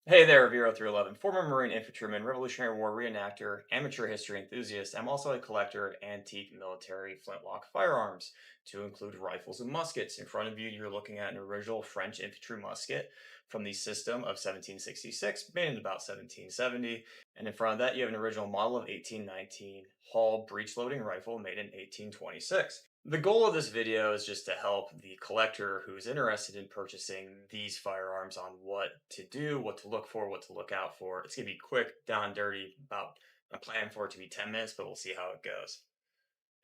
Hey there, Vero 311, former Marine infantryman, Revolutionary War reenactor, amateur history enthusiast. I'm also a collector of antique military flintlock firearms, to include rifles and muskets. In front of you, you're looking at an original French infantry musket from the system of 1766, made in about 1770. And in front of that, you have an original model of 1819 Hall breech loading rifle made in 1826. The goal of this video is just to help the collector who's interested in purchasing these firearms on what to do, what to look for, what to look out for. It's going to be quick, down and dirty. I'm planning for it to be 10 minutes, but we'll see how it goes.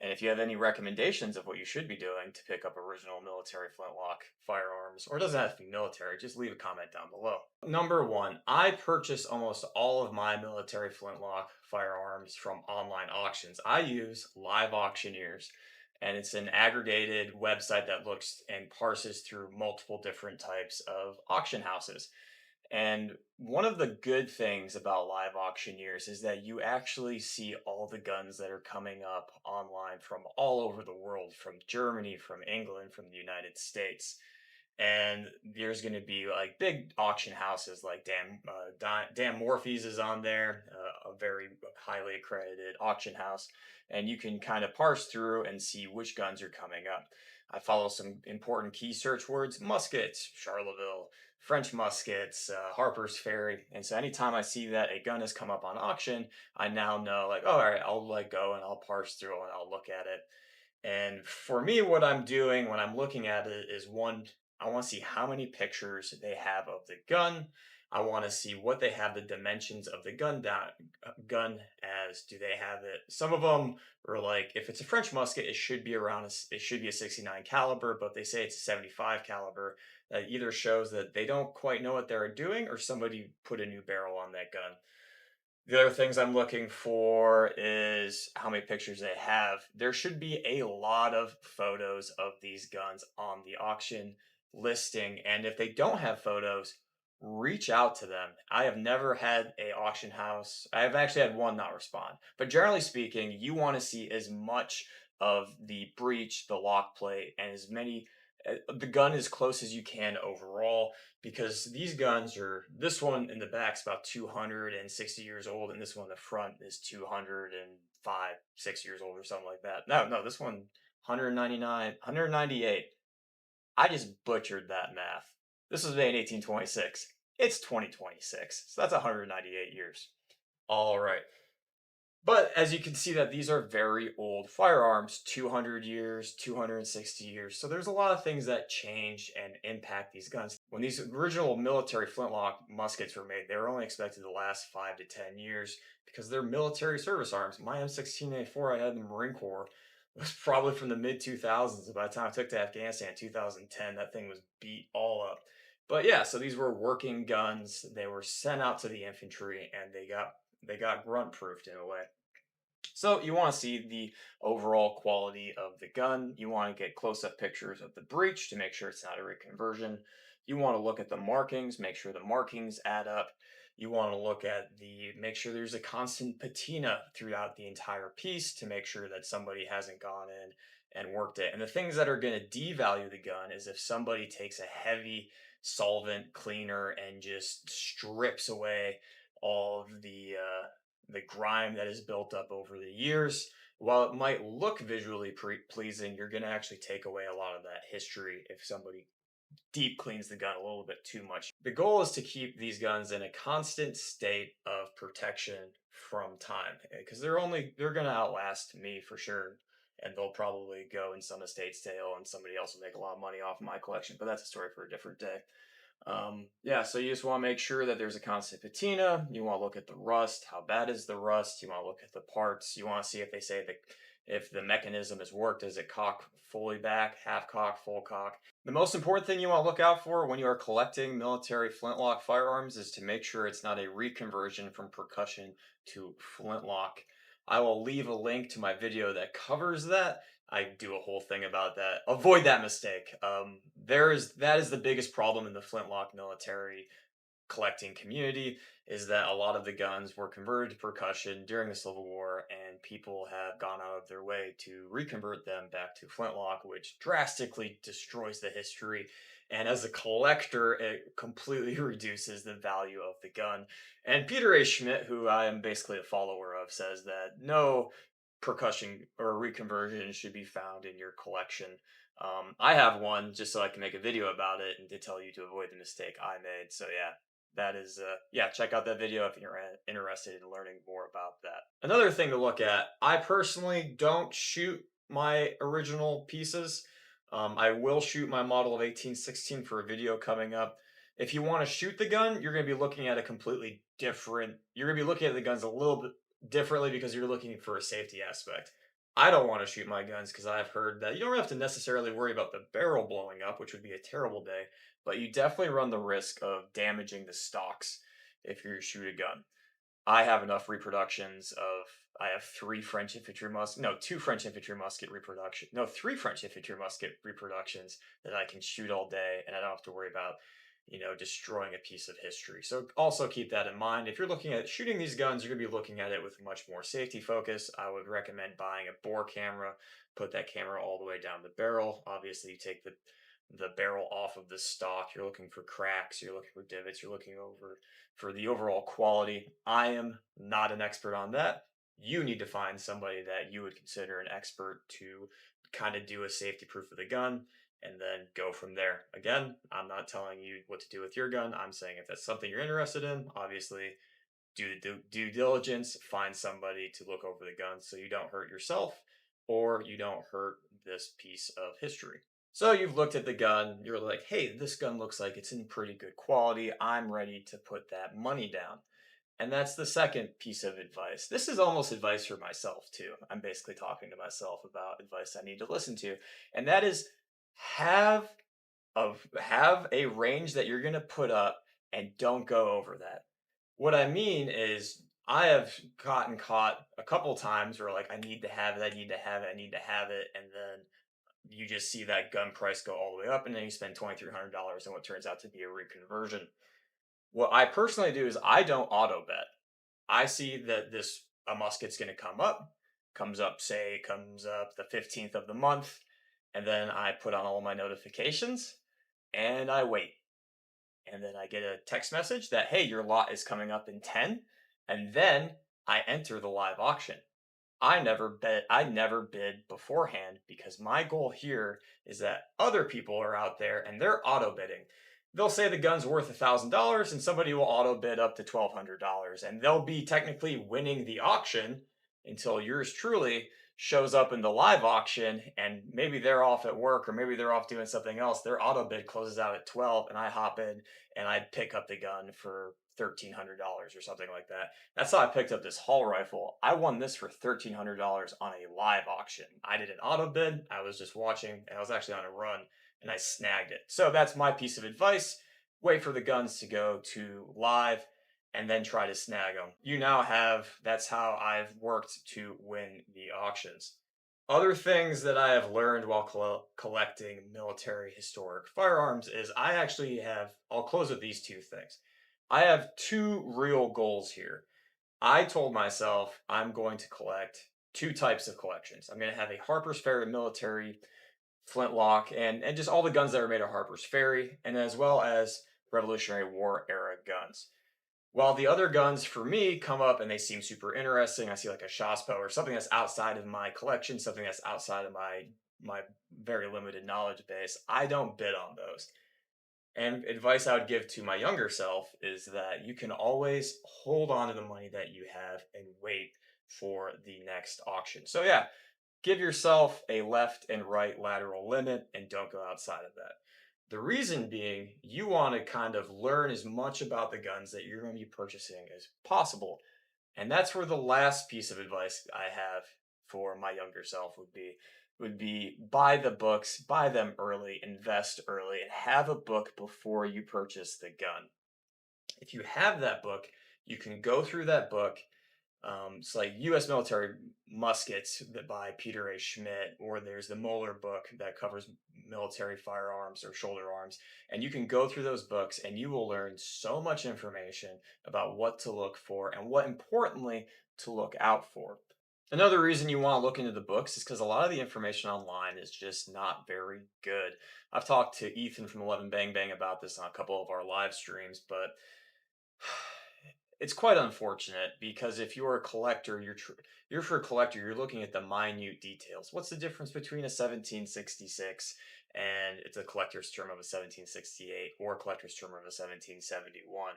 And if you have any recommendations of what you should be doing to pick up original military flintlock firearms, or it doesn't have to be military, just leave a comment down below. Number one, I purchase almost all of my military flintlock firearms from online auctions. I use Live Auctioneers, and it's an aggregated website that looks and parses through multiple different types of auction houses. And one of the good things about live auctioneers is that you actually see all the guns that are coming up online from all over the world, from Germany, from England, from the United States. And there's going to be like big auction houses like Dan Morphy's is on there, a very highly accredited auction house. And you can kind of parse through and see which guns are coming up. I follow some important key search words: muskets, Charleville, French muskets, Harper's Ferry. And so anytime I see that a gun has come up on auction, I now know, like, oh, all right, I'll like go and I'll parse through and I'll look at it. And for me, what I'm doing when I'm looking at it is one, I want to see how many pictures they have of the gun. I want to see what they have the dimensions of the gun as. Do they have it? Some of them are like, if it's a French musket, it should be it should be a 69 caliber, but they say it's a 75 caliber. That either shows that they don't quite know what they're doing, or somebody put a new barrel on that gun. The other things I'm looking for is how many pictures they have. There should be a lot of photos of these guns on the auction listing, and if they don't have photos, reach out to them. I have never had a auction house. I have actually had one not respond. But generally speaking, you want to see as much of the breech, the lock plate, and as many the gun as close as you can overall, because these guns are, this one in the back's about 260 years old, and this one in the front is 205, 6 years old or something like that. No, this one 199, 198. I just butchered that math. This was made in 1826. It's 2026, so that's 198 years. All right. But as you can see, that these are very old firearms, 200 years, 260 years. So there's a lot of things that change and impact these guns. When these original military flintlock muskets were made, they were only expected to last 5 to 10 years because they're military service arms. My M16A4 I had in the Marine Corps was probably from the mid 2000s. By the time I took to Afghanistan in 2010, that thing was beat all up. But yeah, so these were working guns. They were sent out to the infantry, and they got grunt proofed in a way. So you want to see the overall quality of the gun. You want to get close-up pictures of the breech to make sure it's not a reconversion. You want to look at the markings, make sure the markings add up. You want to look at make sure there's a constant patina throughout the entire piece to make sure that somebody hasn't gone in and worked it. And the things that are going to devalue the gun is if somebody takes a heavy solvent cleaner and just strips away all of the grime that is built up over the years. While it might look visually pleasing, you're going to actually take away a lot of that history if somebody deep cleans the gun a little bit too much. The goal is to keep these guns in a constant state of protection from time, because they're going to outlast me for sure, and they'll probably go in some estate sale and somebody else will make a lot of money off of my collection, but that's a story for a different day. Yeah, so you just want to make sure that there's a constant patina. You want to look at the rust. How bad is the rust? You want to look at the parts. You want to see if they say that if the mechanism has worked, does it cock fully back, half cock, full cock? The most important thing you want to look out for when you are collecting military flintlock firearms is to make sure it's not a reconversion from percussion to flintlock. I will leave a link to my video that covers that. I do a whole thing about that. Avoid that mistake. That is the biggest problem in the flintlock military collecting community, is that a lot of the guns were converted to percussion during the Civil War, and people have gone out of their way to reconvert them back to flintlock, which drastically destroys the history And as a collector, it completely reduces the value of the gun. And Peter A. Schmidt, who I am basically a follower of, says that no percussion or reconversion should be found in your collection. I have one just so I can make a video about it and to tell you to avoid the mistake I made. So yeah, that is yeah, check out that video if you're interested in learning more about that. Another thing to look at, I personally don't shoot my original pieces. I will shoot my model of 1816 for a video coming up. If you want to shoot the gun, you're going to be looking at a completely different, you're going to be looking at the guns a little bit differently because you're looking for a safety aspect. I don't want to shoot my guns because I've heard that you don't have to necessarily worry about the barrel blowing up, which would be a terrible day, but you definitely run the risk of damaging the stocks if you shoot a gun. I have enough reproductions of I have three French infantry musket, no, two French infantry musket reproduction, no, three French infantry musket reproductions that I can shoot all day, and I don't have to worry about, destroying a piece of history. So also keep that in mind. If you're looking at shooting these guns, you're gonna be looking at it with much more safety focus. I would recommend buying a bore camera, put that camera all the way down the barrel. Obviously, you take the barrel off of the stock. You're looking for cracks, you're looking for divots, you're looking over for the overall quality. I am not an expert on that. You need to find somebody that you would consider an expert to kind of do a safety proof of the gun and then go from there. Again, I'm not telling you what to do with your gun. I'm saying if that's something you're interested in, obviously do the due diligence, find somebody to look over the gun so you don't hurt yourself or you don't hurt this piece of history. So you've looked at the gun, you're like, hey, this gun looks like it's in pretty good quality. I'm ready to put that money down. And that's the second piece of advice. This is almost advice for myself, too. I'm basically talking to myself about advice I need to listen to. And that is have have a range that you're going to put up and don't go over that. What I mean is I have gotten caught a couple times where like I need to have it, I need to have it, I need to have it, and then you just see that gun price go all the way up, and then you spend $2,300 on what turns out to be a reconversion. What I personally do is I don't auto bet. I see that this a musket's going to come up, comes up the 15th of the month, and then I put on all my notifications and I wait. And then I get a text message that hey, your lot is coming up in 10, and then I enter the live auction. I never bid beforehand because my goal here is that other people are out there and they're auto bidding. They'll say the gun's worth $1,000 and somebody will auto bid up to $1,200 and they'll be technically winning the auction until yours truly shows up in the live auction and maybe they're off at work or maybe they're off doing something else. Their auto bid closes out at 12 and I hop in and I pick up the gun for $1,300 or something like that. That's how I picked up this Hall rifle. I won this for $1,300 on a live auction. I did an auto bid. I was just watching, and I was actually on a run, and I snagged it. So that's my piece of advice. Wait for the guns to go to live, and then try to snag them. You now have. That's how I've worked to win the auctions. Other things that I have learned while collecting military historic firearms is I actually have. I'll close with these two things. I have two real goals here. I told myself I'm going to collect two types of collections. I'm going to have a Harper's Ferry military Flintlock and just all the guns that are made of Harper's Ferry, and as well as Revolutionary War era guns. While the other guns for me come up and they seem super interesting, I see like a Shaspo or something that's outside of my collection, something that's outside of my very limited knowledge base. I don't bid on those. And advice I would give to my younger self is that you can always hold on to the money that you have and wait for the next auction. So, yeah, give yourself a left and right lateral limit and don't go outside of that. The reason being, you want to kind of learn as much about the guns that you're going to be purchasing as possible. And that's where the last piece of advice I have for my younger self would be buy the books, buy them early, invest early, and have a book before you purchase the gun. If you have that book, you can go through that book. It's like U.S. Military Muskets that by Peter A. Schmidt, or there's the Moeller book that covers military firearms or shoulder arms. And you can go through those books and you will learn so much information about what to look for and what importantly to look out for. Another reason you want to look into the books is because a lot of the information online is just not very good. I've talked to Ethan from 11 Bang Bang about this on a couple of our live streams, but it's quite unfortunate because if you're a collector, you're for a collector, you're looking at the minute details. What's the difference between a 1766 and it's a collector's term of a 1768 or a collector's term of a 1771?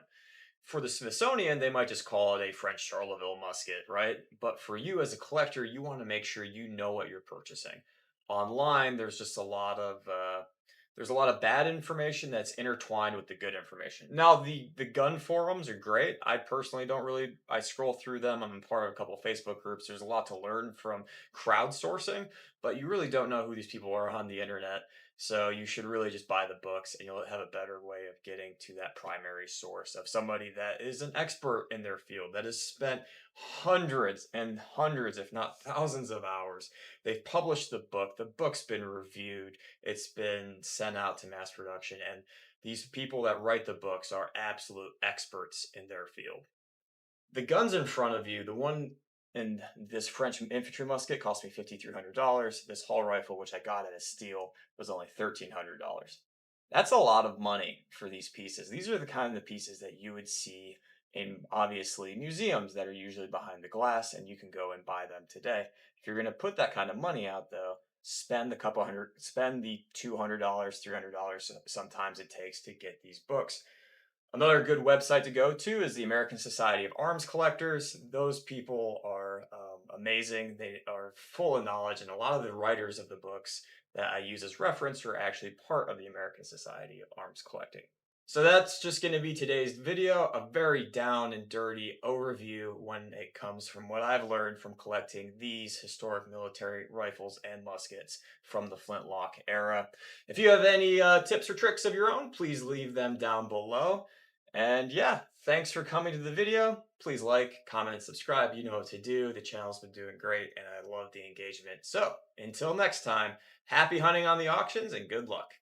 For the Smithsonian, they might just call it a French Charleville musket, right? But for you as a collector, you want to make sure you know what you're purchasing. Online, there's a lot of bad information that's intertwined with the good information. Now, the gun forums are great. I personally don't really. I scroll through them. I'm part of a couple of Facebook groups. There's a lot to learn from crowdsourcing, but you really don't know who these people are on the internet. So you should really just buy the books and you'll have a better way of getting to that primary source of somebody that is an expert in their field that has spent hundreds and hundreds, if not thousands of hours. They've published the book. The book's been reviewed. It's been sent out to mass production. And these people that write the books are absolute experts in their field. The guns in front of you, the one in this French infantry musket cost me $5,300. This Hall rifle, which I got at a steal, was only $1,300. That's a lot of money for these pieces. These are the kind of pieces that you would see in obviously museums that are usually behind the glass, and you can go and buy them today. If you're going to put that kind of money out, though, spend the $200, $300 sometimes it takes to get these books. Another good website to go to is the American Society of Arms Collectors. Those people are amazing. They are full of knowledge, and a lot of the writers of the books that I use as reference are actually part of the American Society of Arms Collecting. So that's just going to be today's video, a very down and dirty overview when it comes from what I've learned from collecting these historic military rifles and muskets from the Flintlock era. If you have any tips or tricks of your own, please leave them down below. And yeah, thanks for coming to the video. Please like, comment, and subscribe. You know what to do. The channel's been doing great, and I love the engagement. So until next time, happy hunting on the auctions and good luck.